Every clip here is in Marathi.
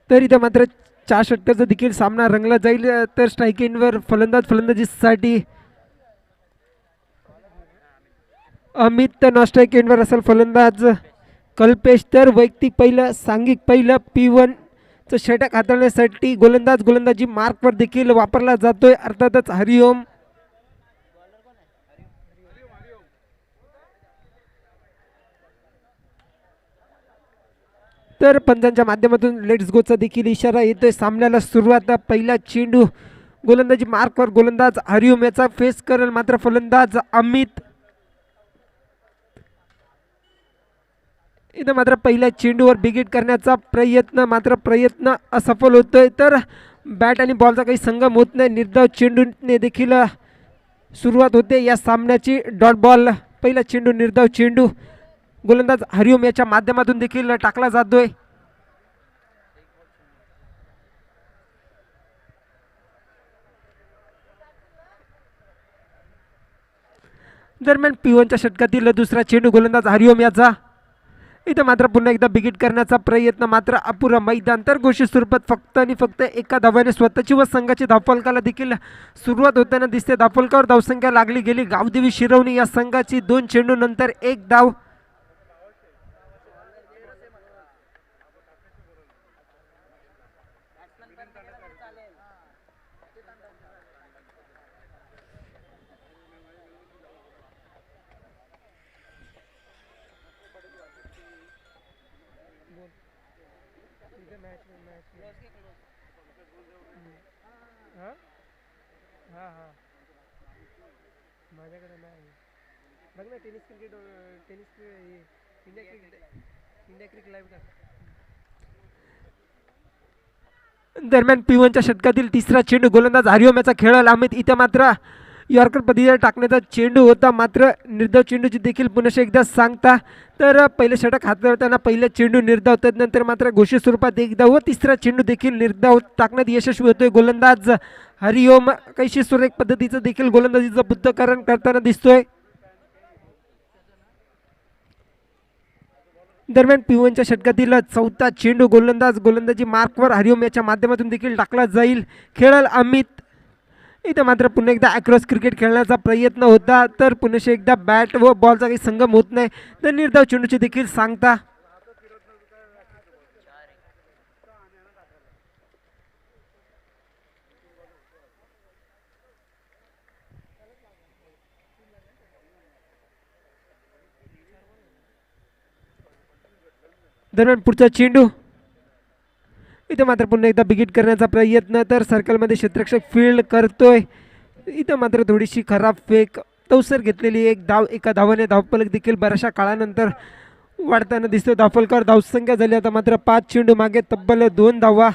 तर इथं मात्र 4 षटकाचा देखील सामना रंगला जाईल. तर स्ट्राईक एंडवर फलंदाजीसाठी अमित नॉस्ट्राईक एंडवर असेल फलंदाज कल्पेश. तर वैयक्तिक पहिलं सांघिक पहिलं P1 चं षटक हाताळण्यासाठी गोलंदाजी मार्कवर देखील वापरला जातोय, अर्थातच हरिओम. तर पंचांच्या माध्यमातून लेट्स गोचा देखील इशारा येतोय. सामन्याला सुरुवात. पहिला चेंडू गोलंदाजी मार्कवर गोलंदाज हरिओम याचा फेस करेल, मात्र फलंदाज अमित. इथं मात्र पहिल्या चेंडूवर बिगिट करण्याचा प्रयत्न असफल होतोय. तर बॅट आणि बॉलचा काही संगम होत नाही. निर्धाव चेंडूने देखील सुरुवात होते या सामन्याची. डॉट बॉल पहिला चेंडू निर्धाव चेंडू गोलंदाज हरिओम याच्या माध्यमातून देखील टाकला जातोय. दरम्यान P1च्या षटकातील दुसरा चेंडू गोलंदाज हरिओम याचा. इथं मात्र पुन्हा एकदा बिगिट करण्याचा प्रयत्न, मात्र अपुरा मैदान. तर घोषित स्वरूपात फक्त आणि फक्त एका धावाने स्वतःची व संघाची धावफलकाला देखील सुरुवात होताना दिसते. धावफलकावर धावसंख्या लागली गेली गावदेवी शिरवणी या संघाची. 2 चेंडू नंतर 1 धाव. माझ्याकडे नाही बघ ना. टेनिस इंडिया क्रिकेट लाईव्ह का. दरम्यान P1च्या षटकातील तिसरा चेंडू गोलंदाज हरिओम याचा खेळला अमित. इथं मात्र यॉर्कर पद्धतीने टाकण्याचा चेंडू होता, मात्र निर्धाव चेंडूची देखील पुन्हा एकदा सांगता. तर पहिलं षटक हाताळताना पहिला चेंडू निर्धाव, त्यानंतर मात्र घोषित स्वरूपात 1 धाव व तिसरा चेंडू देखील निर्धाव टाकण्यात यशस्वी होतोय गोलंदाज हरिओम. कैशी सुरेख पद्धतीचं देखील गोलंदाजीचं बुद्धकरण करताना दिसतोय. दरम्यान P1च्या षटकातील चौथा चेंडू गोलंदाजी मार्कवर हरिओम याच्या माध्यमातून देखील टाकला जाईल. खेळल अमित. इथं मात्र पुन्हा एकदा अक्रॉस क्रिकेट खेळण्याचा प्रयत्न होता, तर पुन्हा एकदा बॅट व बॉलचा काही संगम होत नाही. तर निर्धाव चेंडूची देखील सांगता. दरम्यान पुढचा चेंडू. इथं मात्र पुन्हा एकदा बिगिट करण्याचा प्रयत्न, तर सर्कलमध्ये क्षेत्ररक्षक फील्ड करतोय. इथं मात्र थोडीशी खराब फेक. तवसर घेतलेली 1 धाव. एका धावाने धावफलक देखील बऱ्याचशा काळानंतर वाढताना दिसतो. धावफलकावर धावसंख्या झाली आता मात्र 5 चेंडू मागे तब्बल 2 धावा.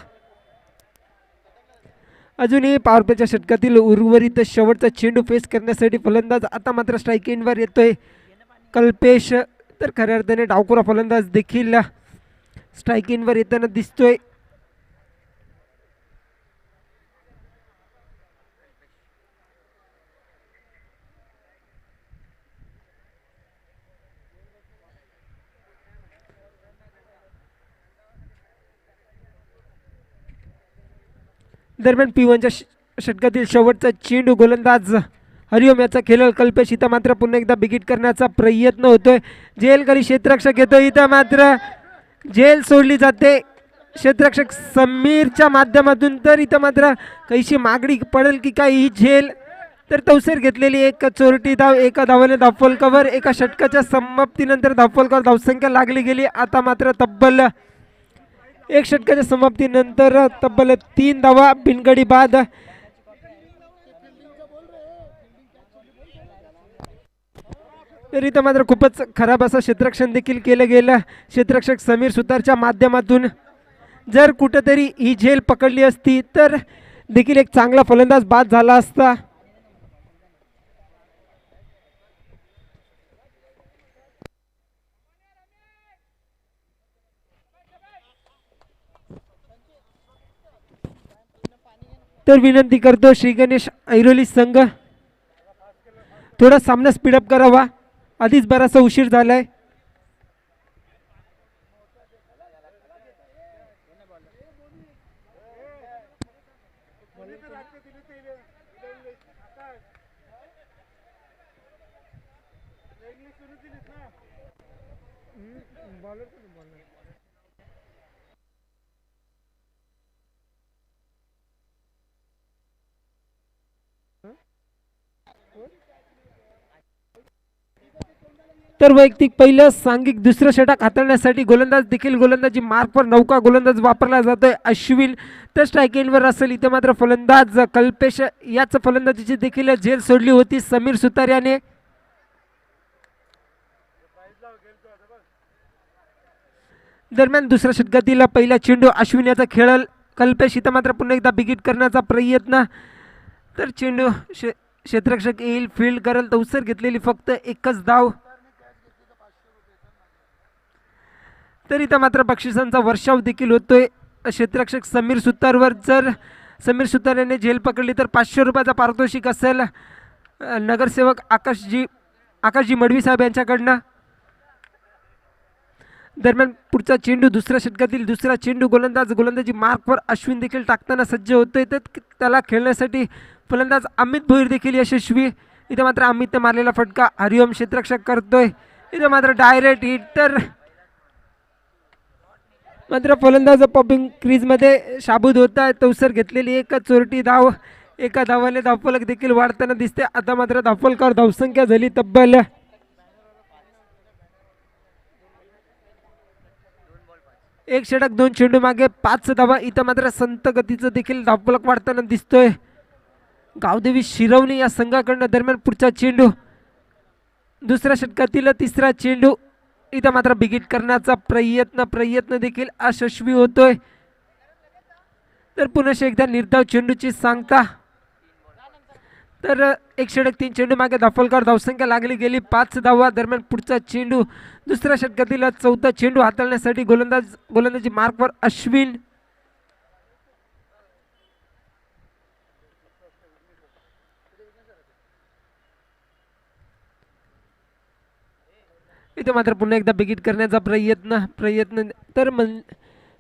अजूनही पॉवर प्लेच्या षटकातील उर्वरित शेवटचा चेंडू फेस करण्यासाठी फलंदाज आता मात्र स्ट्राईक एंडवर येतोय कल्पेश. तर खऱ्या अर्थाने डावखुरा फलंदाज देखील स्ट्राईक एंडवर येताना दिसतोय. दरम्यान P1च्या षटकातील शेवटचा चेंडू गोलंदाज हरिओम याचा खेळ कल्पेश. इथं मात्र पुन्हा एकदा बिगिट करण्याचा प्रयत्न होतोय. झेल करी क्षेत्ररक्षक येतोय. इथं मात्र झेल सोडली जाते क्षेत्ररक्षक समीरच्या माध्यमातून. तर इथं मात्र काहीशी मागणी पडेल की काय ही झेल. तर तवसेर घेतलेली 1 चोरटी धाव. एका धावाने धावफलकावर एका षटकाच्या समाप्तीनंतर धावफलकावर धावसंख्या लागली गेली. आता मात्र तब्बल 1 षटकाच्या समाप्तीनंतर तब्बल 3 धावा बिनगडी बाद. तर इथं मात्र खूपच खराब असं क्षेत्ररक्षण देखील केलं गेलं क्षेत्ररक्षक समीर सुतारच्या माध्यमातून. जर कुठंतरी ही झेल पकडली असती तर देखील एक चांगला फलंदाज बाद झाला असता. तर विनंती करतो श्री गणेश ऐरोली संघ थोडा सामना स्पीडअप करावा, आधीच बराचसा उशीर झालाय. तर वैयक्तिक पहिलं सांघिक दुसरं षटक हाताळण्यासाठी गोलंदाज देखील गोलंदाजी मार्कवर नौका गोलंदाज वापरला जातोय अश्विन. तर स्ट्राईक एंडवर असेल इथे मात्र फलंदाज कल्पेश याच फलंदाजीची देखील झेल सोडली होती समीर सुतार याने. दरम्यान दुसऱ्या षटकातील पहिला चेंडू अश्विन याचा खेळल कल्पेश इथं मात्र पुन्हा एकदा बिगिट करण्याचा प्रयत्न. तर चेंडू क्षेत्ररक्षक येईल फील्ड करल तवसर घेतलेली फक्त एकच धाव. तर इथं मात्र बक्षिसांचा वर्षाव देखील होतोय क्षेत्ररक्षक समीर सुतारवर. जर समीर सुतार याने झेल पकडली तर 500 रुपयाचा पारितोषिक असेल नगरसेवक आकाशजी मडवी साहेब यांच्याकडनं. दरम्यान पुढचा चेंडू दुसऱ्या षटकातील दुसरा चेंडू गोलंदाजी मार्कवर अश्विन देखील टाकताना सज्ज होतोय. तर त्याला खेळण्यासाठी फलंदाज अमित भोईर देखील यशस्वी. इथं मात्र अमितने मारलेला फटका हरिओम क्षेत्ररक्षक करतोय. इथं मात्र डायरेक्ट हिट. तर मात्र फलंदाज पॉपिंग क्रीजमध्ये शाबूत होत आहे. तवसर घेतलेली एक चोरटी धाव, एका धावाने धावफलक देखील वाढताना दिसते. आता मात्र धावफलकावर धावसंख्या झाली तब्बल 1 षटक 2 चेंडू मागे 5 धावा. इथं मात्र संत गतीचं देखील धावफलक वाढताना दिसतोय गावदेवी शिरवणी या संघाकडनं. दरम्यान पुढचा चेंडू दुसऱ्या षटकातील तिसरा चेंडू इथं मात्र बिगिट करण्याचा प्रयत्न देखील यशस्वी होतोय. तर पुन्हा एकदा निर्धाव चेंडूची सांगता. तर 1 षटक 3 चेंडू मागे धावफलकावर धावसंख्या लागली गेली 5 धावा. दरम्यान पुढचा चेंडू दुसऱ्या षटकातील चौथा चेंडू हाताळण्यासाठी गोलंदाजी मार्कवर अश्विन. इथे मात्र पुन्हा एकदा बिगिट करण्याचा प्रयत्न. तर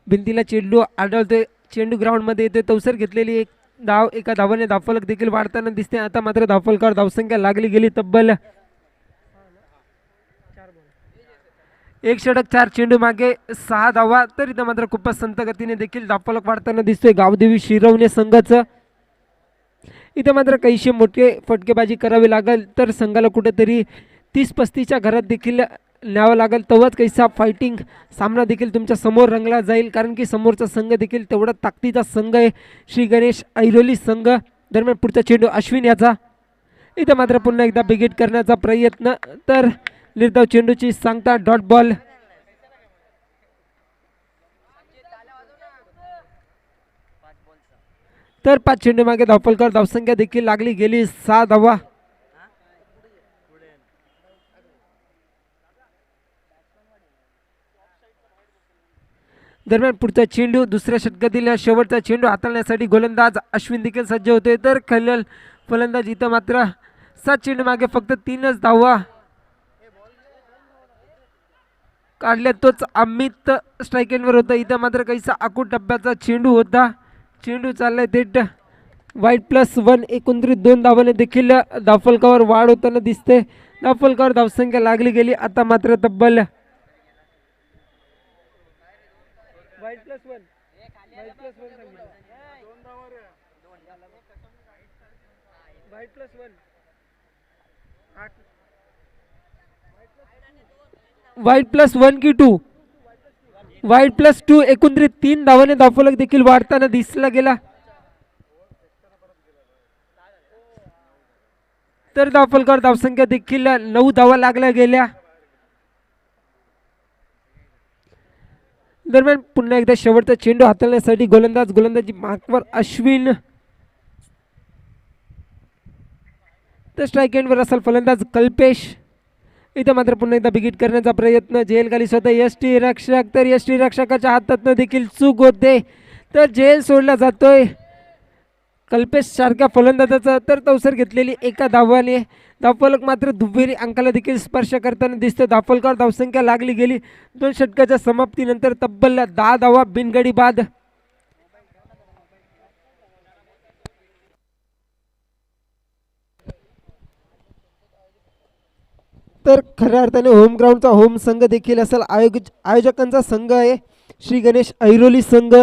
भिंतीला चेंडू आढळतोय, चेंडू ग्राउंडमध्ये येतोय. तवसर घेतलेली एक धाव, एका धावाने धावफलक देखील वाढताना दिसते. आता मात्र धावफलकावर धावसंख्या लागली गेली तब्बल 1 षटक 4 चेंडू मागे 6 धावा. तर इथं मात्र खूपच संत गतीने देखील धावफलक वाढताना दिसतोय गावदेवी शिरवणे संघाचं. इथं मात्र काहीशी मोठे फटकेबाजी करावी लागेल तर संघाला कुठेतरी 30-35च्या घरात देखील न्यावं लागेल. तेव्हाच कैसा फायटिंग सामना देखील तुमच्या समोर रंगला जाईल, कारण की समोरचा संघ देखील तेवढा ताकदीचा संघ आहे श्री गणेश ऐरोली संघ. दरम्यान पुढचा चेंडू अश्विन याचा. इथं मात्र पुन्हा एकदा बिगिट करण्याचा प्रयत्न. तर निर्धाव चेंडूची सांगता डॉट बॉल. तर 5 चेंडू मागे धावफलकावर धावसंख्या देखील लागली गेली 6 धावा. दरम्यान पुढचा चेंडू दुसऱ्या षटकातील शेवटचा चेंडू हाताळण्यासाठी गोलंदाज अश्विन देखील सज्ज होते. तर खेळलेल फलंदाज इथं मात्र 7 चेंडू मागे फक्त 3च धावा काढल्या. तोच अमित स्ट्राईक एंडवर होता. इथं मात्र काहीसा आकूट टप्प्याचा चेंडू होता. चेंडू चाललाय थेट वाईट +1. एकंदरीत 2 धावाने देखील धावफलकावर वाढ होताना दिसते. धावफलकावर धावसंख्या लागली गेली. आता मात्र तब्बल वाईट +1 की 2 वाईट +2. एकंदरीत 3 धावाने धावफलक देखील वाढताना दिसला गेला. तर धावफलकावर धावसंख्या देखील 9 धावा लागल्या गेल्या. दरम्यान पुन्हा एकदा शेवटचा चेंडू हाताळण्यासाठी गोलंदाजी मार्कवर अश्विन. तर स्ट्राईक एंडवर असेल फलंदाज कल्पेश. इथं मात्र पुन्हा एकदा बिगिट करण्याचा प्रयत्न. जेल खाली स्वतः यष्टी रक्षक. तर यष्टी रक्षकाच्या हातातनं देखील चूक होते. तर जेल सोडला जातोय. कल्पेश सारख्या फलंदाजाचा तर तवसर घेतलेली एका धावाने धावफलक मात्र दुहेरी अंकाला देखील स्पर्श करताना दिसतो. धावफलकावर धावसंख्या लागली गेली. 2 षटकाच्या समाप्तीनंतर तब्बल 10 धावा बिनगडी बाद. तर खऱ्या अर्थाने होम ग्राउंडचा होम संघ देखील असेल. आयोजकांचा संघ आहे श्री गणेश ऐरोली संघ.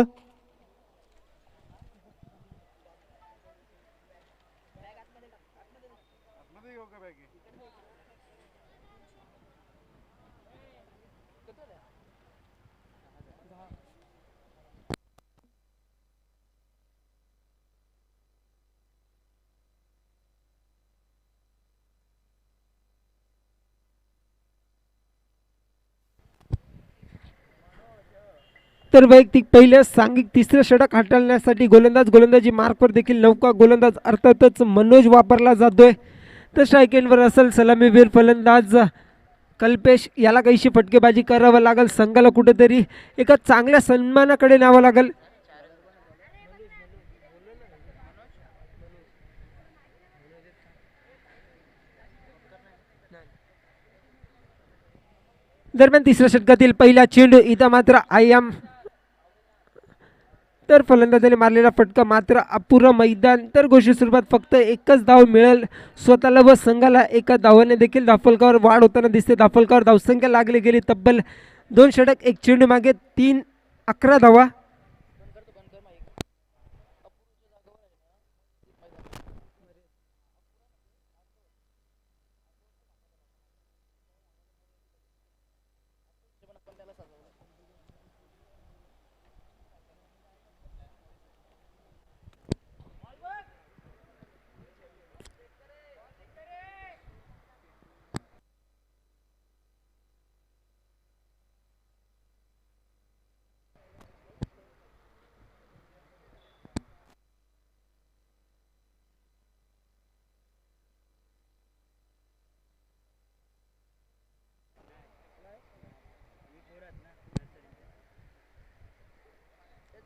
तर वैयक्तिक पहिल्या सांघिक तिसरं षटक हाताळण्यासाठी गोलंदाजी मार्कवर देखील नौका गोलंदाज अर्थातच मनोज वापरला जातोय. तर स्ट्राईक एंडवर असेल सलामीवीर फलंदाज कल्पेश. याला काहीशी फटकेबाजी करावं लागेल. संघाला कुठेतरी एका चांगल्या सन्मानाकडे न्यावं लागेल. दरम्यान तिसऱ्या षटकातील पहिला चेंडू इथं मात्र आयाम. तर फलंदाजाने मारलेला फटका मात्र अपुरा मैदान. तर घोषित स्वरूपात फक्त एकच धाव मिळेल स्वतःला व संघाला. एका धावाने देखील धावफलकावर वाढ होताना दिसते. धावफलकावर धावसंख्या लागली गेली तब्बल 2 षटक 1 चेंडू मागे 11 धावा.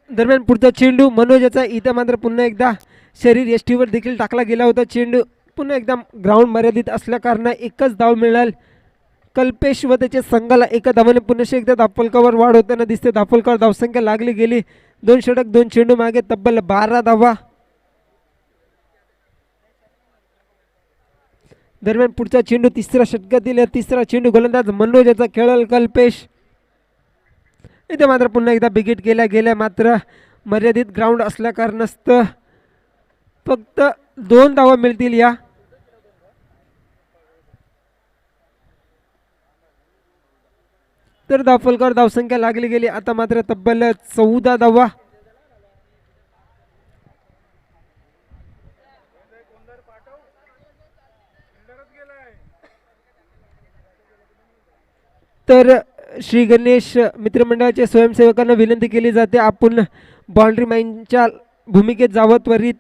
दरम्यान पुढचा चेंडू मनोज याचा इथं मात्र पुन्हा एकदा शरीर यष्टीवर देखील टाकला गेला होता. चेंडू पुन्हा एकदा ग्राउंड मर्यादित असल्याकारणाने एकच धाव मिळाल कल्पेश व त्याच्या संघाला. एका धावाने पुन्हा एकदा धावफलकावर वाढ होताना दिसते. धावफलकावर धावसंख्या लागली गेली. 2 षटक 2 चेंडू मागे तब्बल 12 धावा. दरम्यान पुढचा चेंडू तिसऱ्या षटकातील तिसरा चेंडू गोलंदाज मनोज याचा खेळल कल्पेश. इथे मात्र पुन्हा एकदा बिगिट केल्या गेल्या. मात्र मर्यादित ग्राउंड असल्या कारणास्तव फक्त 2 धावा मिळतील या. तर धावफलकावर धावसंख्या लागली गेली. आता मात्र तब्बल 14 धावा. तर श्री गणेश मित्रमंडळाच्या स्वयंसेवकांना विनंती केली जाते आपण बाउंड्री माइनच्या भूमिकेत जावं त्वरित.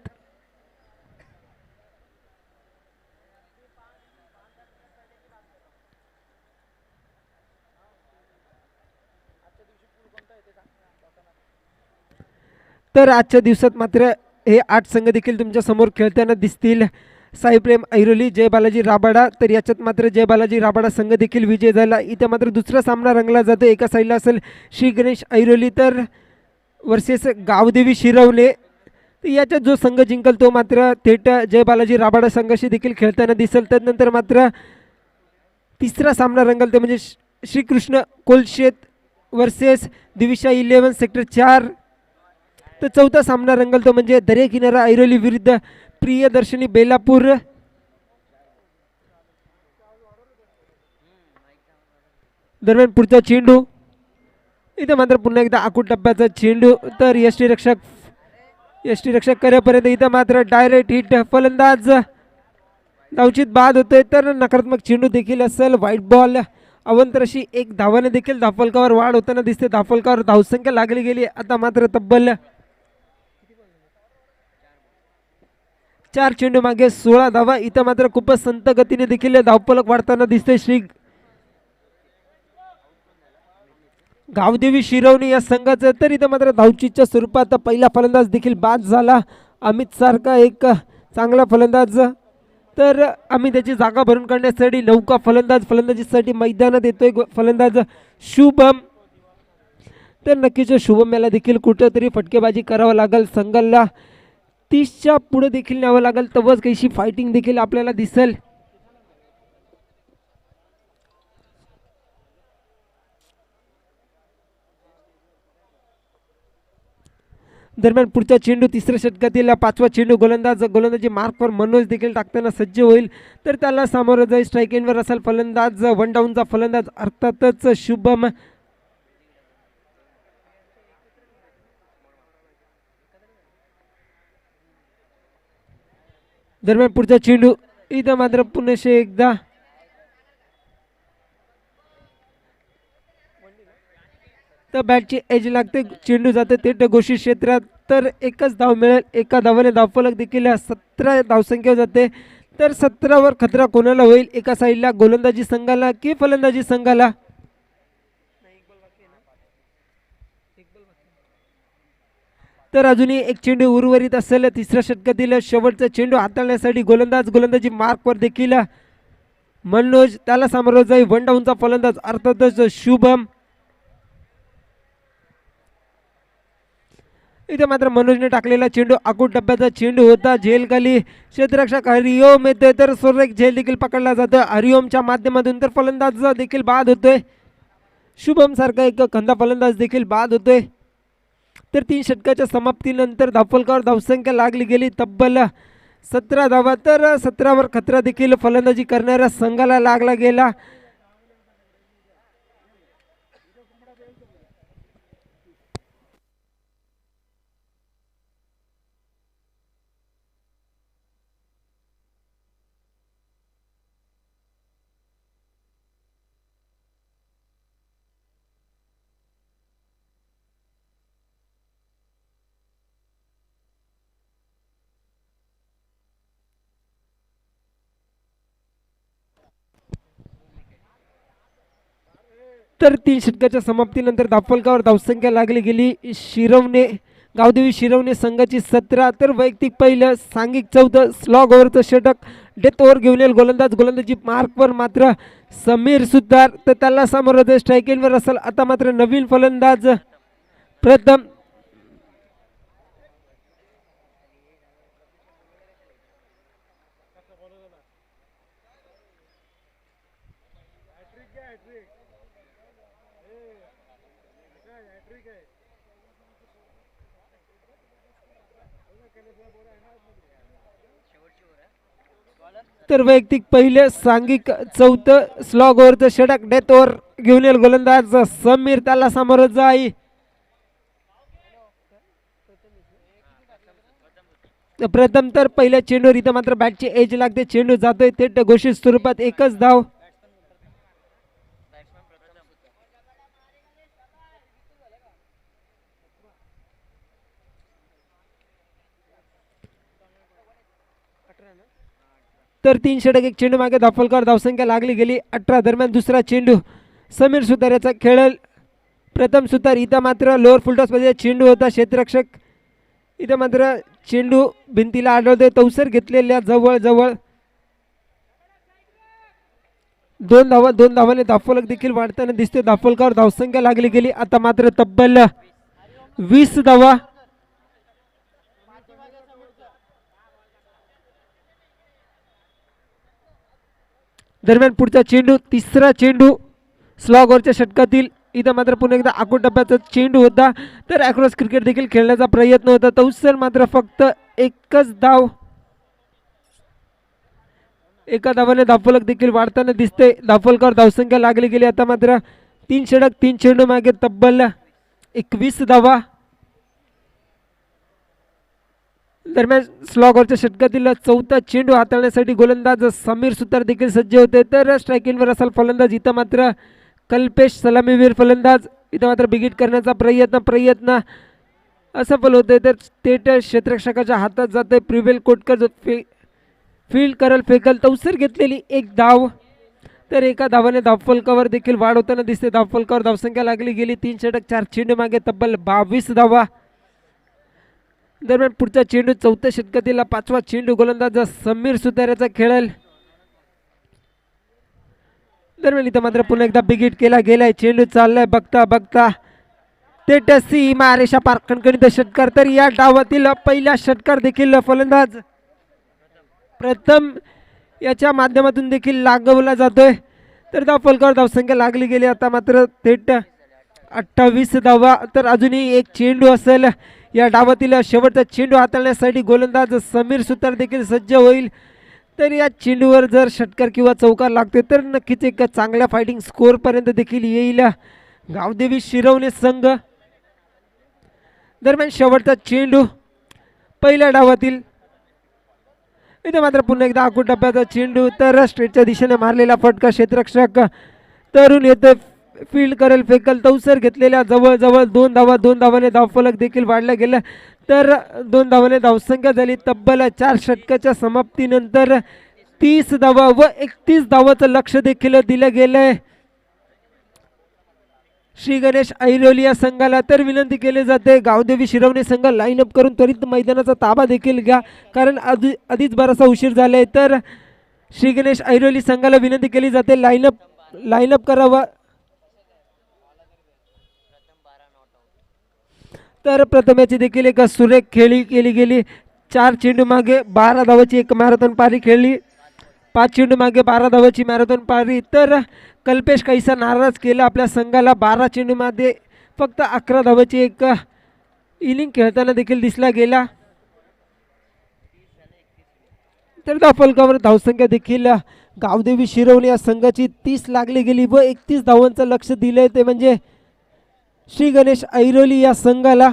तर आजच्या दिवसात मात्र हे 8 संघ देखील तुमच्या समोर खेळताना दिसतील. साईप्रेम ऐरोली, जय बालाजी राबाडा. तर याच्यात मात्र जय बालाजी राबाडा संघ देखील विजय झाला. इथे मात्र दुसरा सामना रंगला जातो. एका साईडला असेल श्री गणेश ऐरोली तर वर्सेस गावदेवी शिरवणे. याच्यात जो संघ जिंकल तो मात्र थेट जय बालाजी राबाडा संघाशी देखील खेळताना दिसेल. त्यानंतर मात्र तिसरा सामना रंगल ते म्हणजे श्रीकृष्ण कोलशेत वर्सेस दिविशा 11 सेक्टर 4. तर चौथा सामना रंगल तो म्हणजे दर्या किनारा ऐरोली विरुद्ध प्रियदर्शनी बेलापूर. दरम्यान पुढचा चेंडू इथे मात्र पुन्हा एकदा आखूट टप्प्याचा चेंडू. तर यष्टीरक्षक करेपर्यंत इथं मात्र डायरेक्ट हिट. फलंदाज धावचित बाद होतोय. तर नकारात्मक चेंडू देखील असेल. White ball. अवंतरशी 1 धावाने देखील धावफलकावर वाढ होताना दिसते. धावफलकावर धावसंख्या लागली गेली. आता मात्र तब्बल 4 चेंडू मागे 16 धावा. इथं मात्र खूपच संत गतीने देखील धावफलक वाढताना दिसते श्री गावदेवी शिरवणी या संघाचं. तर इथं मात्र धावचीच्या स्वरूपात पहिला फलंदाज देखील बाद झाला. अमित सारखा एक चांगला फलंदाज, तर आम्ही त्याची जागा भरून काढण्यासाठी नौका फलंदाजीसाठी मैदानात येतोय फलंदाज शुभम. तर नक्कीच शुभम याला देखील कुठंतरी फटकेबाजी करावं लागेल, संघाला 30च्या पुढे देखील न्यावं लागेल, तेव्हाच काहीशी फायटिंग देखील आपल्याला दिसेल. दरम्यान पुढचा चेंडू तिसऱ्या षटकातील 5वा चेंडू गोलंदाजी मार्कवर मनोज देखील टाकताना सज्ज होईल, तर त्याला सामोरं जाईल. स्ट्राईक एंडवर असेल फलंदाज, वन डाऊनचा फलंदाज अर्थातच शुभम. दरम्यान पुढचा चेंडू इथं मात्र पुन्हा एकदा तर बॅटची एज लागते, चेंडू जाते थेट घोषित क्षेत्रात, तर एकच धाव मिळेल. एका धावाने धावफलक देखील 17 धावसंख्या जाते. तर 17वर खतरा कोणाला होईल, एका साईडला गोलंदाजी संघाला की फलंदाजी संघाला. तर अजूनही एक चेंडू उर्वरित असेल. तिसऱ्या षटकातील शेवटचा चेंडू हाताळण्यासाठी गोलंदाजी मार्कवर देखील मनोज, त्याला सामोरं जाईल वन डाऊनचा फलंदाज अर्थातच शुभम. इथे मात्र मनोजने टाकलेला चेंडू आकुट डब्याचा चेंडू होता, झेलखाली क्षेत्ररक्षक हरिओम येतोय, तर सुरेख झेल देखील पकडला जातो हरिओमच्या माध्यमातून. तर फलंदाज देखील बाद होतोय, शुभम सारखा एक खंदा फलंदाज देखील बाद होतोय. तर 3 षटकाच्या समाप्तीनंतर धावफलकावर धावसंख्या लागली गेली तब्बल 17 धावा. तर 17वर खतरा देखील फलंदाजी करणाऱ्या संघाला लागला गेला. तर 3 षटकाच्या समाप्तीनंतर धावफलकावर धावसंख्या लागली गेली. गावदेवी शिरवणे संघाची 17, तर वैयक्तिक पहिलं, सांघिक 14, स्लॉग ओव्हरचं षटक, डेथ ओव्हर घेऊन येईल गोलंदाजी मार्कवर मात्र समीर सुतार, तर त्याला सामोरं स्ट्राईक एंडवर असेल आता मात्र नवीन फलंदाज प्रथम. तर वैयक्तिक पहिले, सांघिक 14, स्लॉग ओव्हरचं षटक, डेथ ओव्हर घेऊन येईल गोलंदाज समीर, त्याला सामोरं जाई. प्रथम तर पहिल्या चेंडूवर इथं मात्र बॅटची एज लागते, चेंडू जातोय थेट घोषित स्वरूपात, एकच धाव. तर 3 षटक एक चेंडू मागे धावफलकावर धावसंख्या लागली गेली 18. दरम्यान दुसरा चेंडू समीर सुतार याचा खेळेल. प्रथम सुतार, इथं मात्र लोअर फुलटॉस मध्ये चेंडू होता, क्षेत्ररक्षक इथं मात्र चेंडू भिंतीला आढळतोय, तवसर घेतलेल्या जवळ जवळ 2 धावाने धावफलक देखील वाढताना दिसते. धावफलकावर धावसंख्या लागली गेली आता मात्र तब्बल 20 धावा. दरम्यान पुढचा चेंडू, तिसरा चेंडू स्लॉग ओव्हरच्या षटकातील, इथं मात्र पुन्हा एकदा आकुट डब्याचा चेंडू होता, तर अक्रॉस क्रिकेट देखील खेळण्याचा प्रयत्न होता, तवसर मात्र फक्त एकच धाव. एका धावाने धावफलक देखील वाढताना दिसते. धावफलकावर धावसंख्या लागली गेली आता मात्र 3 षटक 3 चेंडू मागे तब्बल 21 धावा. दरम्यान स्लॉगरच्या षटकातील 4था चेंडू हाताळण्यासाठी गोलंदाज समीर सुतार देखील सज्ज होते, तर स्ट्राईक एंडवर असाल फलंदाज, इथं मात्र कल्पेश सलामीवीर फलंदाज, इथं मात्र बिगिट करण्याचा प्रयत्न असफल होते, तर थेट क्षेत्ररक्षकाच्या हातात जाते. प्रिवेल कोटकर फील्ड करल फेकल, तवसर घेतलेली एक धाव. तर एका धावाने धावफलकावर देखील वाढ होताना दिसते. धावफलकावर धावसंख्या लागली गेली 3 षटक 4 चेंडू मागे तब्बल 22 धावा. दरम्यान पुढचा चेंडू चौथ्या षटकातील पाचवा चेंडू गोलंदाज समीर सुताराचा खेळेल. दरम्यान इथं मात्र पुन्हा एकदा बिगिट केला गेलाय. चेंडू चाललाय बघता बघता थेट सीमा रेषा पार कणकणीत षटकार. तर या डावातील पहिला षटकार देखील फलंदाज प्रथम याच्या माध्यमातून देखील लागवला जातोय. तर धाव फलकावर धावसंख्या लागली गेली आता मात्र थेट 28 धावा. तर अजूनही एक चेंडू असेल. या डावातील शेवटचा चेंडू हाताळण्यासाठी गोलंदाज समीर सुतार देखील सज्ज होईल. तर या चेंडूवर जर षटकार किंवा चौकार लागते तर नक्कीच एक चांगल्या फायटिंग स्कोअरपर्यंत देखील येईल गावदेवी शिरवणे संघ. दरम्यान शेवटचा चेंडू पहिल्या डावातील. इथे मात्र पुन्हा एकदा आखूड टप्प्याचा चेंडू. तर स्ट्रेटच्या दिशेने मारलेला फटका क्षेत्ररक्षक तरुण येतो फील्ड करेल फेकल. तवसर घेतलेल्या जवळजवळ 2 धावा. 2 धावाने धावफलक देखील वाढला गेला. तर 2 धावाने धावसंख्या झाली तब्बल 4 षटकाच्या समाप्तीनंतर 30 धावा व 31 धावाचं लक्ष देखील दिलं गेलंय श्री गणेश ऐरोली या संघाला. तर विनंती केली जाते गावदेवी शिरवणे संघ लाईनअप करून त्वरित मैदानाचा ताबा देखील घ्या कारण आधीच बराचसा उशीर झालाय. तर श्री गणेश ऐरोली संघाला विनंती केली जाते लाईनअप करावा. तर प्रथमेची देखील एक सुरेख खेळी केली गेली. 4 चेंडू मागे 12 धावाची एक मॅरेथॉन पारी खेळली. 5 चेंडू मागे 12 धावाची मॅरेथॉन पारी. तर कल्पेश काहीसा नाराज केला आपल्या संघाला. 12 चेंडूमध्ये फक्त 11 धावाची एक इनिंग खेळताना देखील दिसला गेला. तर धाव फलकावर धावसंख्या देखील गावदेवी शिरवणे या संघाची 30 लागली गेली व 31 धावांचं लक्ष दिलंय ते म्हणजे श्री गणेश ऐरोली या संघाला.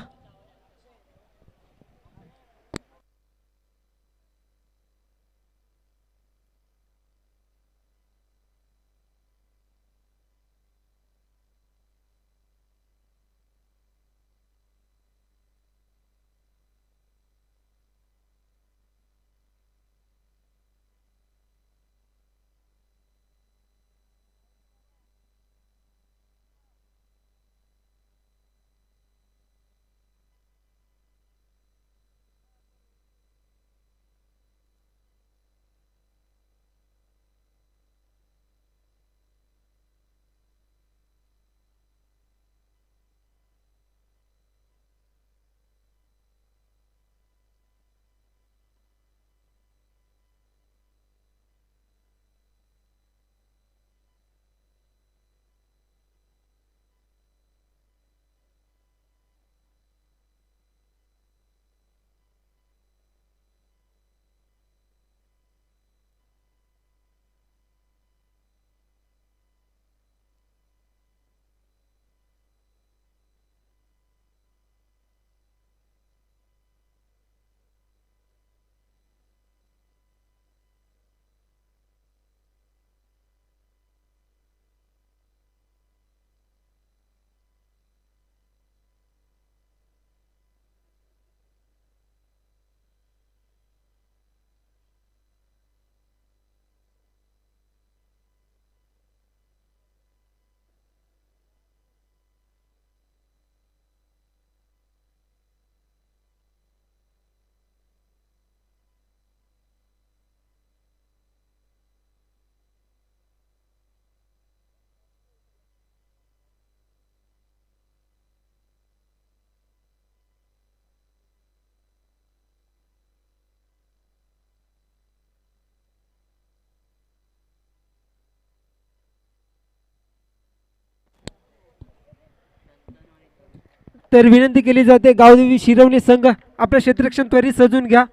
तर विनंती केली जाते गावदेवी शिरवणे संघ आपलं क्षेत्ररक्षण त्वरित सजून घ्या.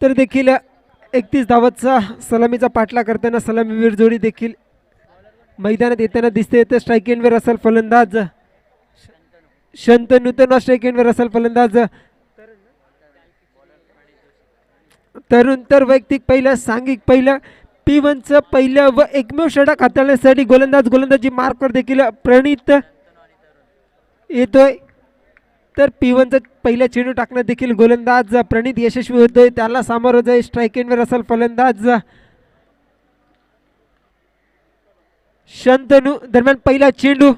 तर देखील 31 धावाचा सलामीचा पाठला करताना सलामीवीर जोडी देखील मैदानात येताना दिसते. तर स्ट्राईक एंडवर असेल फलंदाज शंतनू स्ट्राईक एंडवर असेल फलंदाज तरुण. तर वैयक्तिक पहिलं सांघिक पहिलं P1चं पहिलं व एकमेव षटक हाताळण्यासाठी गोलंदाजी मार्कवर देखील प्रणित येतोय. तर P1चा पहिला चेंडू टाकण्यात देखील गोलंदाज प्रणित यशस्वी होतोय. त्याला सामोरं जाईल स्ट्राईक एंडवर असेल फलंदाज शंतनू. दरम्यान पहिला चेंडू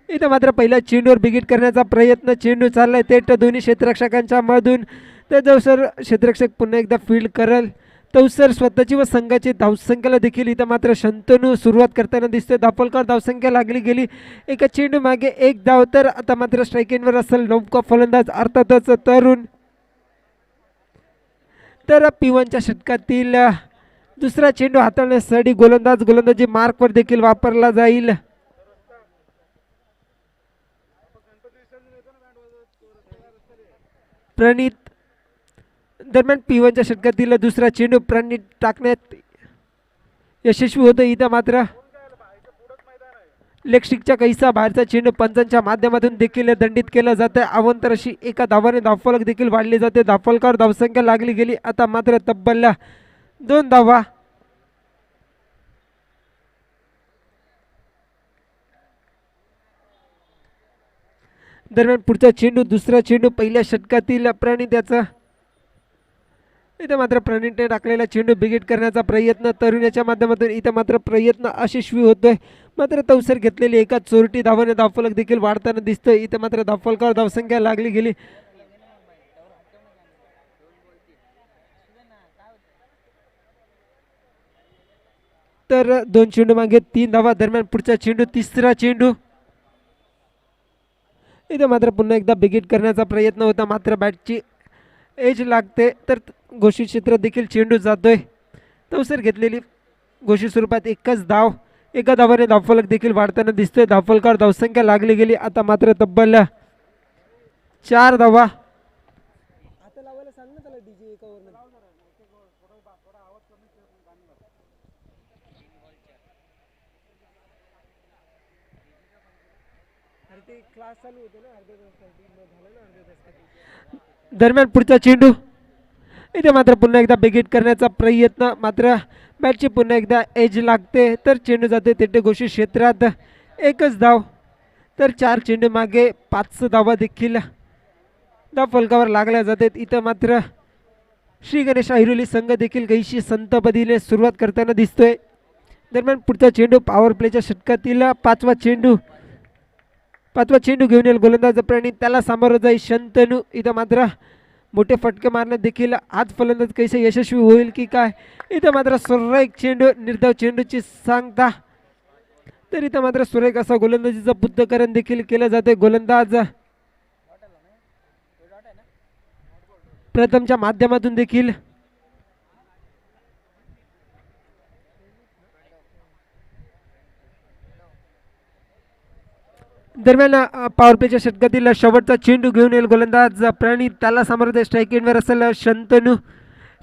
इथं मात्र पहिल्या चेंडूवर बिगिट करण्याचा प्रयत्न. चेंडू चाललाय थेट दोन्ही क्षेत्ररक्षकांच्या मधून. तर जवसर क्षेत्ररक्षक पुन्हा एकदा फील्ड करल तवसर स्वतःची व संघाची धावसंख्येला देखील इथं मात्र शंतनू सुरुवात करताना दिसते. दापोलकर धावसंख्या लागली गेली एका चेंडू मागे एक धाव. तर आता मात्र स्ट्राईक एंडवर असेल नौका फलंदाज अर्थातच तरुण. तर P1च्या षटकातील दुसरा चेंडू हाताळण्यासाठी गोलंदाजी मार्कवर देखील वापरला जाईल. प्रणित. दरम्यान P1च्या षटकातील दुसरा चेंडू प्रणित टाकण्यात यशस्वी होतं. इथं मात्र लेगस्टिकच्या कैसा बाहेरचा चेंडू पंचांच्या माध्यमातून देखील दंडित केला जातं. अवंतर अशी एका धावाने धावफलक देखील वाढली जाते. धावफलकावर धावसंख्या लागली गेली. आता मात्र तब्बल 2 धावा. दरम्यान पुढचा चेंडू दुसरा चेंडू पहिल्या षटकातील प्रणित याचा. इथं मात्र प्रणितने टाकलेला चेंडू बिगिट करण्याचा प्रयत्न तरुणाच्या माध्यमातून इथं मात्र प्रयत्न यशस्वी होतोय. मात्र तवसर घेतलेली एका चोरटी धावाने धावफलक देखील वाढताना दिसतोय. इथं मात्र धावफलकावर धावसंख्या लागली गेली. तर 2 चेंडू मागे 3 धावा. दरम्यान पुढचा चेंडू तिसरा चेंडू इथं मात्र पुन्हा एकदा बिगिट करण्याचा प्रयत्न होता. मात्र बॅटची एज लागते. तर घोषित क्षेत्रात देखील चेंडू जातोय. तवसर घेतलेली घोषित स्वरूपात एकच धाव. एका धावाने धावफलक देखील वाढताना दिसतोय. धावफलकावर धावसंख्या लागली गेली. आता मात्र तब्बल 4 धावा. दरम्यान पुढचा चेंडू इथे मात्र पुन्हा एकदा बिगिट करण्याचा प्रयत्न. मात्र बॅटची पुन्हा एकदा एज लागते. तर चेंडू जाते थेट घोषित क्षेत्रात. एकच धाव. तर 4 चेंडू मागे 5 धावा देखील धावफलकावर लागल्या जातात. इथं मात्र श्री गणेश ऐरोली संघ देखील काहीशी संतपदीने सुरुवात करताना दिसतोय. दरम्यान पुढचा चेंडू पॉवर प्लेच्या षटकातील पाचवा चेंडू घेऊन येईल गोलंदाज प्रणित. त्याला सामोरं जाईल शंतनू. इथं मात्र मोठे फटके मारण्यात देखील आज फलंदाज कैसे यशस्वी होईल की काय. इथं मात्र सुरेख चेंडू निर्धाव चेंडूची सांगता. तर इथं मात्र सुरेख असा गोलंदाजीचं बुद्धकरण देखील केलं जाते. गोलंदाज प्रथमच्या माध्यमातून देखील दरम्यान पॉवर प्लेच्या षटकातील शेवटचा चेंडू घेऊन येईल गोलंदाज प्रणित. त्याला सामोरं स्ट्राईक एंडवर असेल शंतनू.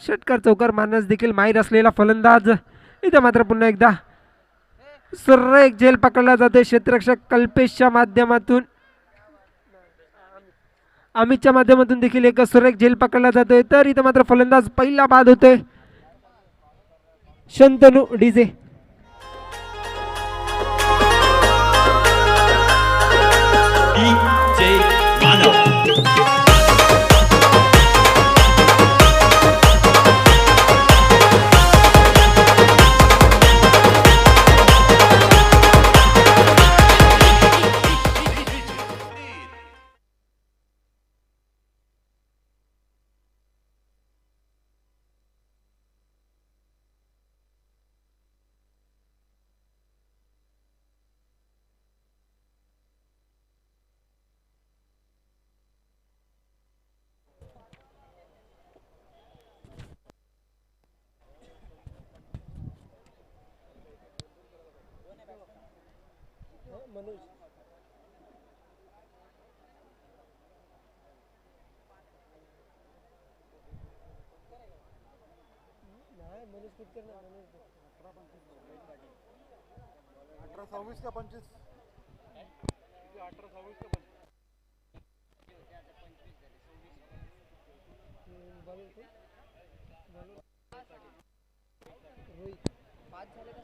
षटकार चौकार मारण्यास देखील माहीर असलेला फलंदाज. इथं मात्र पुन्हा एकदा सुरेख झेल पकडला जाते क्षेत्ररक्षक कल्पेशच्या माध्यमातून. अमितच्या माध्यमातून देखील एक सुरेख झेल पकडला जातोय. तर इथं मात्र फलंदाज पहिला बाद होतोय शंतनू डीजे.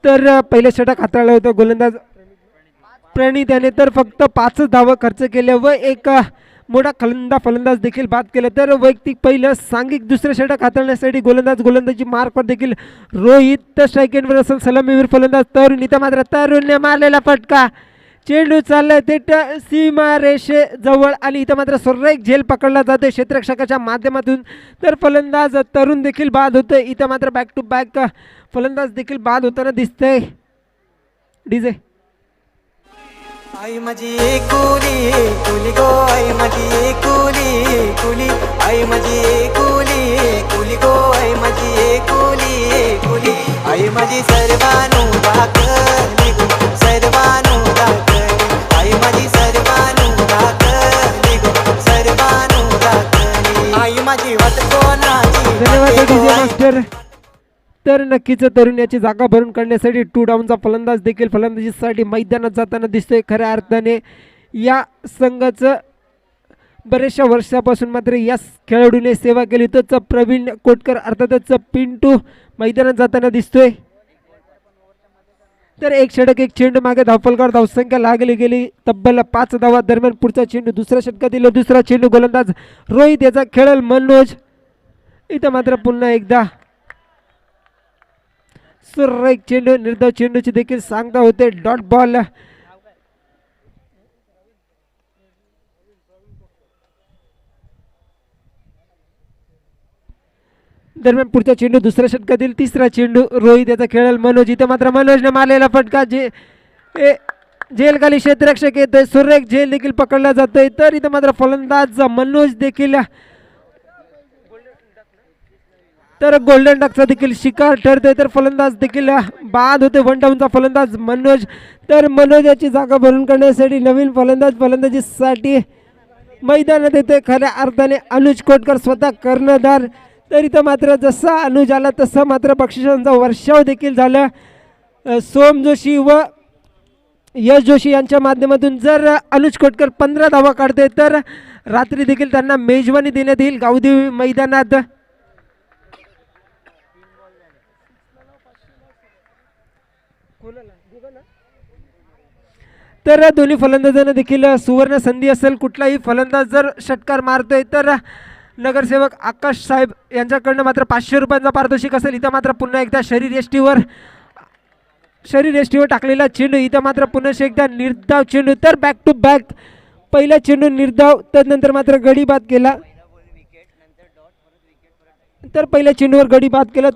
तर पहिलं षटक हाताळलं होतं गोलंदाज प्रणित याने. तर फक्त 5 धावा खर्च केल्या व एक मोठा फलंदाज देखील बाद केलं. तर वैयक्तिक पहिलं सांघिक दुसरं षटक हाताळण्यासाठी गोलंदाजी मार्कवर देखील रोहित स्ट्राईक असेल. सलामीवीर फलंदाज तरुण. इथं मात्र तरुणने मारलेला फटका. चेंडू चाललाय थेट सीमा रेषेजवळ आणि इथं मात्र सुरेख झेल पकडला जातोय क्षेत्ररक्षकाच्या माध्यमातून. तर फलंदाज तरुण देखील बाद होतोय. इथं मात्र बॅक टू बॅक फलंदाज देखील बाद होताना दिसतंय. डीजे आई माझी कुली कुली गो, आई माझी कुली कुली, आई माझी कुली गो, आई माझी कुली, आई माझी सर्वानु दाखली गो, सर्वानु दाखली, आई माझी सर्वानु दाखली गो, सर्वानु दाखली, आई माझी वाट कोणाची. धन्यवाद डीजे मास्टर. तर नक्कीच तरुण याची जागा भरून काढण्यासाठी 2 डाऊनचा फलंदाज देखील फलंदाजीसाठी मैदानात जाताना दिसतोय. खऱ्या अर्थाने या संघाचं बरेचशा वर्षापासून मात्र या खेळाडूने सेवा केली. तोच प्रवीण कोटकर अर्थातच पिंटू मैदानात जाताना दिसतोय. तर एक षटक एक चेंडू मागे धावफलकावर धावसंख्या लागली गेली तब्बल 5 धावा. दरम्यान पुढचा चेंडू दुसऱ्या षटकातील दुसरा चेंडू गोलंदाज रोहित याचा खेळल मनोज. इथं मात्र पुन्हा एकदा सुरेख चेंडू. निर्धाव चेंडूची देखील सांगता होते. Dot ball. दरम्यान पुढचा चेंडू दुसऱ्या षटकातील तिसरा चेंडू रोहित याचा खेळल मनोज. इथं मात्र मनोजने मारलेला फटका झेल खाली क्षेत्ररक्षक येतोय. सुरेख झेल देखील पकडला जातोय. तर इथं मात्र फलंदाज मनोज देखील तर गोल्डन डकचा देखील शिकार ठरतोय. तर फलंदाज देखील बाद होते. 1 डाऊनचा फलंदाज मनोज. तर मनोज याची जागा भरून काढण्यासाठी नवीन फलंदाज फलंदाजीसाठी मैदानात येते. खऱ्या अर्थाने अनुज कोटकर स्वतः कर्णधार. तर इथं मात्र जसा अनुज आला तसं मात्र बक्षिसांचा वर्षाव देखील झाला. सोम जोशी व यश जोशी यांच्या माध्यमातून जर अनुज कोटकर 15 धावा काढते तर रात्री देखील त्यांना मेजवानी देण्यात येईल गावदेवी मैदानात. तर दोन्ही फलंदाजांना देखील सुवर्ण संधी असेल. कुठलाही फलंदाज जर षटकार मारतोय तर नगरसेवक आकाश साहेब यांच्याकडनं मात्र 500 रुपयांचा पारितोषिक असेल. इथं मात्र पुन्हा एकदा शरीर यष्टीवर टाकलेला चेंडू. इथं मात्र पुन्हा एकदा निर्धाव चेंडू. तर बॅक टू बॅक पहिला चेंडू निर्धाव. त्यानंतर मात्र गडी बाद केला. तर पहिल्या चेंडूवर गडी बाद केला.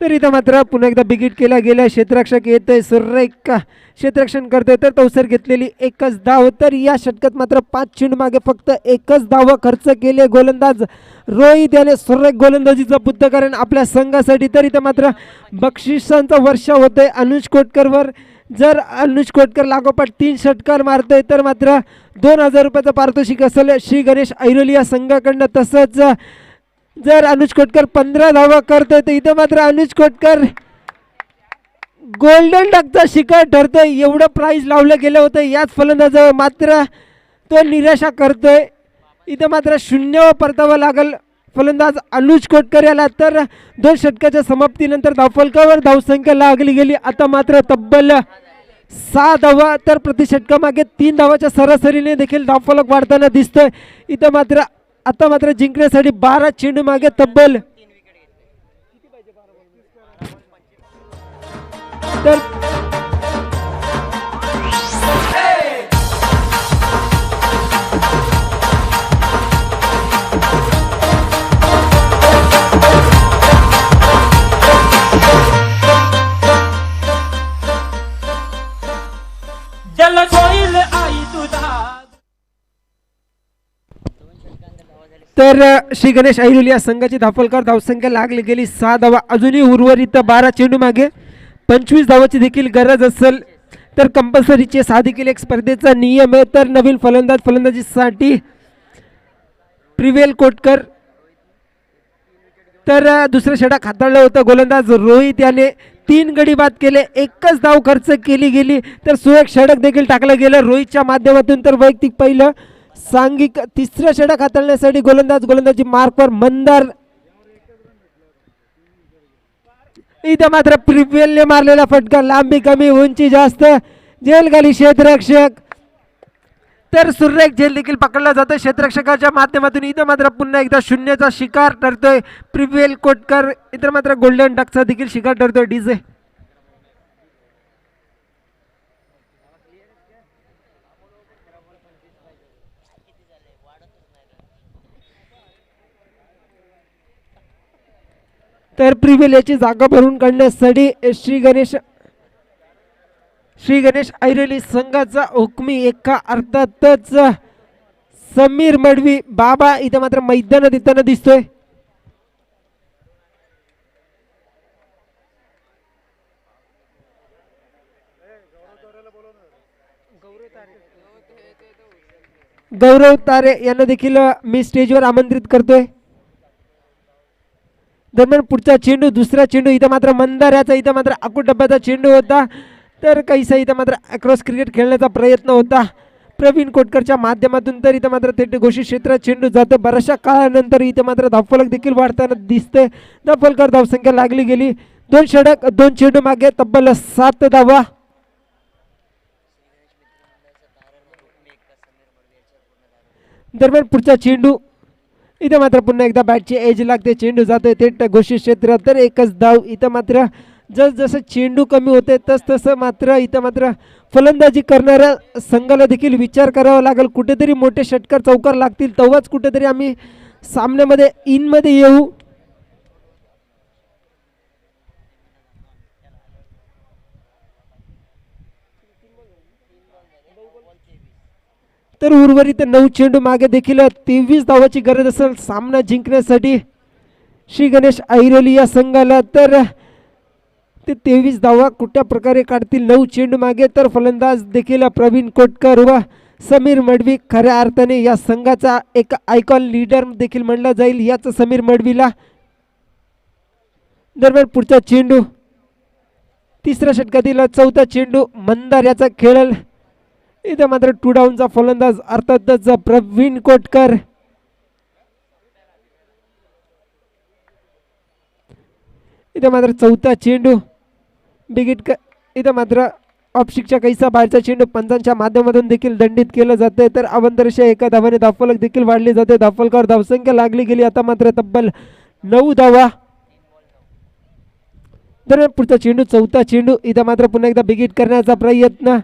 तर इथं मात्र पुन्हा एकदा बिगिट केला गेला. क्षेत्ररक्षक येतोय. सुरेख क्षेत्ररक्षण करतोय. तर तवसर घेतलेली एकच धाव. तर या षटकात मात्र 5 चेंडू मागे फक्त एकच धाव खर्च केले गोलंदाज रोहित याने सुरेख गोलंदाजीचं पुढकरण आपल्या संघासाठी. तर इथं मात्र बक्षिसांचा वर्षा होतोय अनुज कोटकरवर. जर अनुज कोटकर लागोपाठ 3 षटकार मारतोय तर मात्र 2000 रुपयाचं पारितोषिक असेल श्री गणेश ऐरोली या संघाकडनं. तसंच जर अनुज कोटकर 15 धावा करतोय तर इथं मात्र अनुज कोटकर गोल्डन डकचा शिकार ठरतोय. एवढं प्राइज लावलं गेलं होतं याच फलंदाजावर मात्र तो निराशा करतोय. इथं मात्र 0 परतावा लागल फलंदाज अनुज कोटकर याला. तर 2 षटकाच्या समाप्तीनंतर धावफलकावर धावसंख्या लागली गेली आता मात्र तब्बल 6 धावा. तर प्रति षटकामागे 3 धावाच्या सरासरीने देखील धावफलक वाढताना दिसतोय. इथं मात्र आता मात्र जिंकण्यासाठी 12 चेंडू मागे तब्बल तर जल सोईल आई तुझा. तर श्री गणेश ऐरोली या संघाची धावफलकावर धावसंख्या लागली गेली 6 धावा. अजूनही उर्वरित 12 चेंडू मागे 25 धावाची देखील गरज असेल. तर कंपल्सरीचे 6 देखील एक स्पर्धेचा नियम आहे. तर नवीन फलंदाज फलंदाजीसाठी प्रिवेल कोटकर. तर दुसरं षटक हाताळलं होतं गोलंदाज रोहित याने 3 गडी बाद केले. एकच धाव खर्च केली गेली. तर सुरेख षटक देखील टाकलं गेलं रोहितच्या माध्यमातून. तर वैयक्तिक पहिलं सांघिक तिसरं षटक हाताळण्यासाठी गोलंदाजी मार्कवर मंदार. इथं मात्र प्रिवेलने मारलेला फटका. लांबी कमी उंची जास्त. झेल खाली क्षेत्ररक्षक. तर सुरेख झेल देखील पकडला जातोय क्षेत्ररक्षकाच्या माध्यमातून. इथं मात्र पुन्हा एकदा शून्याचा शिकार ठरतोय प्रिव्हेल कोटकर. इतर मात्र गोल्डन डकचा देखील शिकार ठरतोय डीजे. तर प्रिव्हेल याची जागा भरून काढण्यासाठी श्री गणेश ऐरोली संघाचा हुकमी एका अर्थातच समीर मडवी बाबा इथं मात्र मैदानात येताना दिसतोय. गौरव तारे यांना देखील मी स्टेजवर आमंत्रित करतोय. दरम्यान पुढचा चेंडू दुसरा चेंडू इथं मात्र मंदाऱ्याचा इथं मात्र आकुट डब्याचा चेंडू होता. तर काहीसा इथं मात्र अक्रॉस क्रिकेट खेळण्याचा प्रयत्न होता प्रवीण कोटकरच्या माध्यमातून. तर इथं मात्र थेट घोषित क्षेत्रात चेंडू जातो. बऱ्याचशा काळानंतर इथं मात्र धावफलक देखील वाढताना दिसते. धावफलकर धावसंख्या लागली गेली. 2 षटक 2 चेंडू मागे तब्बल 7 धावा. दरम्यान पुढचा चेंडू इथं मात्र पुन्हा एकदा बॅटची एज लागते. चेंडू जातोय थेट घोषित क्षेत्रात. तर एकच धाव. इथं मात्र जसं चेंडू कमी होते तसं मात्र इथं मात्र फलंदाजी करणाऱ्या संघाला देखील विचार करावा लागेल. कुठेतरी मोठे षटकार चौकार लागतील तेव्हाच कुठेतरी आम्ही सामन्यामध्ये इनमध्ये येऊ. तर उर्वरित 9 चेंडू मागे देखील 23 धावाची गरज असेल सामना जिंकण्यासाठी श्री गणेश ऐरोली या संघाला. तर ते 23 धावा कुठल्या प्रकारे काढतील 9 चेंडू मागे. तर फलंदाज देखील प्रवीण कोटकर व समीर मडवी खऱ्या अर्थाने या संघाचा एक आयकॉन लीडर देखील म्हणला जाईल याच समीर मडवीला. दरम्यान पुढचा चेंडू तिसऱ्या षटकातील चौथा चेंडू मंदार याचा खेळ. इथं मात्र 2 डाऊनचा फलंदाज अर्थातच प्रवीण कोटकर. इथं मात्र चौथा चेंडू बिगिट इथं मात्र ऑफशिकच्या कैसा बाहेरचा चेंडू पंचांच्या माध्यमातून देखील दंडित केलं जाते. तर अवंतरशा एका धावाने धावफलक देखील वाढली जाते. धावफलकावर धावसंख्या लागली गेली. आता मात्र तब्बल 9 धावा. दरम्यान पुढचा चेंडू चौथा चेंडू इथं मात्र पुन्हा एकदा बिगिट करण्याचा प्रयत्न.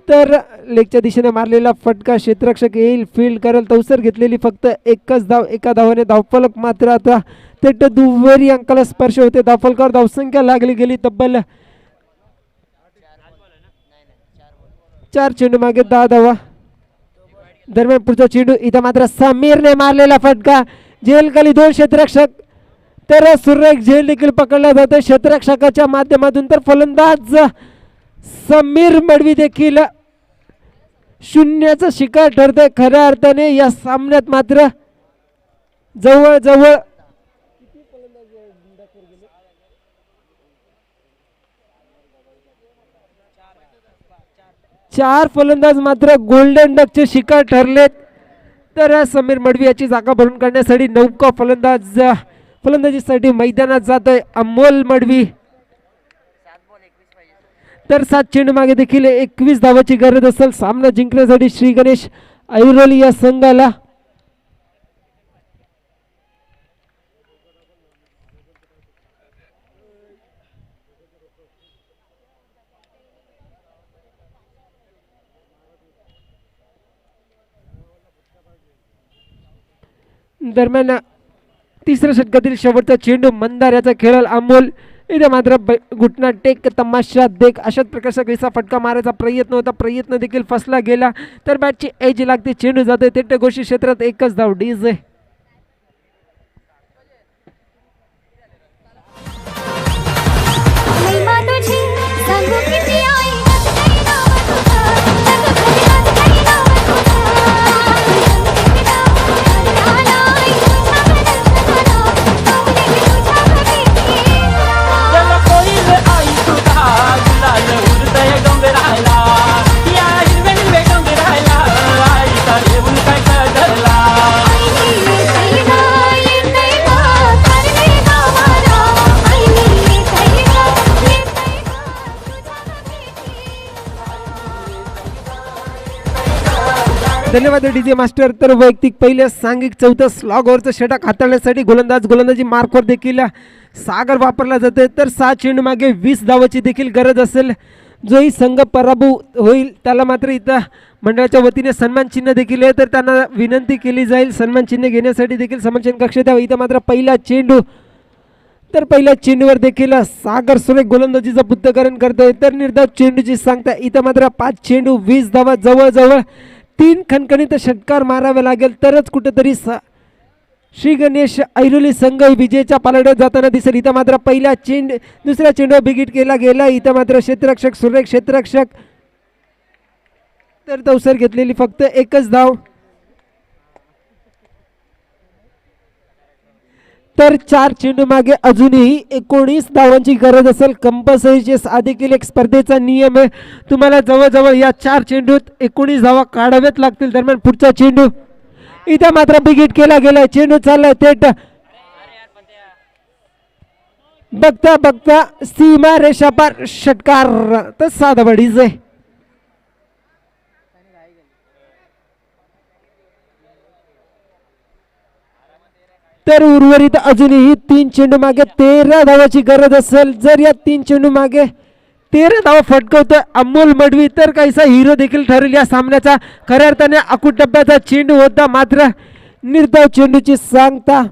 तर लेगच्या दिशेने मारलेला फटका क्षेत्ररक्षक येईल फील्ड करेल. तवसर घेतलेली फक्त एकच धाव. एका धावाने धावफलक मात्र आता थेट दुहेरी अंकाला स्पर्श होते. धावफलकावर धावसंख्या लागली गेली तब्बल 4 चेंडू मागे 10 धावा. दरम्यान पुढचा चेंडू इथं मात्र समीरने मारलेला फटका. झेल खाली 2 क्षेत्ररक्षक. तर सुरेख झेल देखील पकडला जातो क्षेत्ररक्षकाच्या माध्यमातून. तर फलंदाज समीर मडवी देखील शून्याचा शिकार ठरतोय खऱ्या अर्थाने या सामन्यात. मात्र जवळजवळ 4 फलंदाज मात्र गोल्डन डकचे शिकार ठरलेत. तर समीर मडवी याची जागा भरून काढण्यासाठी नौका फलंदाजीसाठी मैदानात जातोय अमोल मडवी. तर 7 चेंडू मागे देखील 21 धावाची गरज असेल सामना जिंकण्यासाठी श्री गणेश ऐरोली या संघाला. दरम्यान तिसऱ्या षटकातील शेवटचा चेंडू मंदार याचा खेळाल अमोल. इथे मात्र घुटना टेक तमाशा देख अशाच प्रकारचा कैसा फटका मारायचा प्रयत्न होता. प्रयत्न देखील फसला गेला. तर बॅटची एज लागते. चेंडू जाते थेट घोषित क्षेत्रात. एकच धाव. डीजे धन्यवाद डीजे मास्टर. तर वैयक्तिक पहिले सांघिक चौथं स्लॉग ओव्हरचं षटक हाताळण्यासाठी गोलंदाजी मार्कवर देखील सागर वापरला जाते. तर 6 चेंडू मागे 20 धावाची देखील गरज असेल. जोही संघ पराभूत होईल त्याला मात्र इथं मंडळाच्या वतीने सन्मान चिन्ह देखील आहे. तर त्यांना विनंती केली जाईल सन्मान चिन्ह घेण्यासाठी देखील समर्थन कक्षात यावं. इथं मात्र पहिला चेंडू. तर पहिल्या चेंडूवर देखील सागर सुरेख गोलंदाजीचं पृथक्करण करतोय. तर निर्धाव चेंडूची सांगता इथं मात्र 5 चेंडू 20 धावा जवळजवळ 3 खणखणीत षटकार मारावे लागेल तरच कुठेतरी श्री गणेश ऐरोली संघ विजेच्या पालाड्यात जाताना दिसेल. इथं मात्र पहिल्या दुसऱ्या चेंडूवर बिगिट केला गेला. इथं मात्र क्षेत्ररक्षक सुरेख क्षेत्ररक्षक. तर तवसर घेतलेली फक्त एकच धाव. तर 4 चेंडू मागे अजूनही 19 धावांची गरज असेल. कंपल्सरी आधी केले एक स्पर्धेचा नियम आहे. तुम्हाला जवळजवळ या 4 चेंडूत 19 धावा काढाव्याच लागतील. दरम्यान पुढचा चेंडू इथं मात्र बिगिट केला गेला. चेंडू चाललाय थेट बघता बघता सीमा रेषापार षटकार. तर साधा बडीज आहे. तर उर्वरित अजूनही 3 चेंडू मागे 13 धावाची गरज असेल. जर या 3 चेंडू मागे 13 धावा फटकवतोय अमोल मडवी तर काहीसा हिरो देखील ठरेल या सामन्याचा. खऱ्या अर्थाने अकूट टप्प्याचा चेंडू होता मात्र निर्धाव चेंडूची सांगता.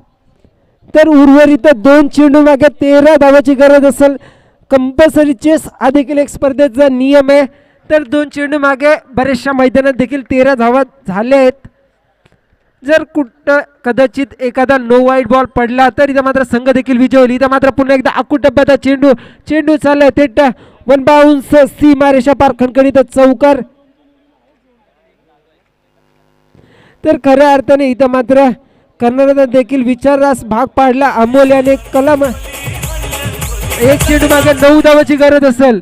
तर उर्वरित 2 चेंडू मागे 13 धावाची गरज असेल. कंपल्सरी चेस आधी केले एक स्पर्धेचा नियम आहे. तर 2 चेंडू मागे बऱ्याचशा मैदानात देखील 13 धावा झाल्या आहेत. जर कुठं कदाचित एखादा नो वाईट बॉल पडला तर इथं मात्र संघ देखील विजय होईल. इथं मात्र पुन्हा एकदा अकूट टप्प्याचा चेंडू चाललाय थेट 1 बाउन्स सीमा रेषा पार खणखणीत चौकार. तर खऱ्या अर्थाने इथं मात्र कर्नाटकात देखील विचारास भाग पाडला अमोल याने. कलम 1 चेंडू मागे 9 धावाची गरज असेल.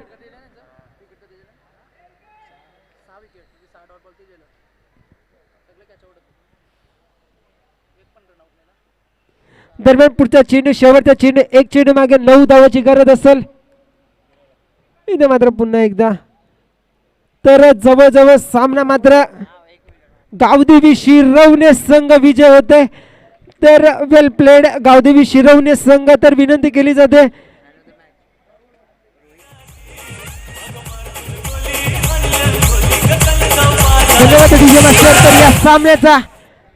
दरम्यान पुढचा चेंडू शेवटचा चेंडू 1 चेंडू मागे 9 धावाची गरज असेल. इथे मात्र पुन्हा एकदा. तर जवळजवळ सामना मात्र गावदेवी शिरवणे संघ विजय होते. तर वेल प्लेड गावदेवी शिरवणे संघ. तर विनंती केली जाते धन्यवाद डीजे मास्टर. तर या सामन्याचा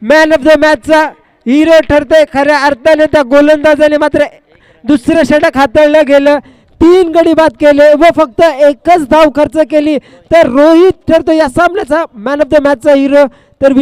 मॅन ऑफ द मॅचचा हिरो ठरतोय खऱ्या अर्थाने त्या गोलंदाजाने मात्र दुसरं षटक हाताळलं गेलं. 3 गडी बाद केले व फक्त एकच धाव खर्च केली. तर रोहित ठरतो या सामन्याचा मॅन ऑफ द मॅचचा हिरो. तर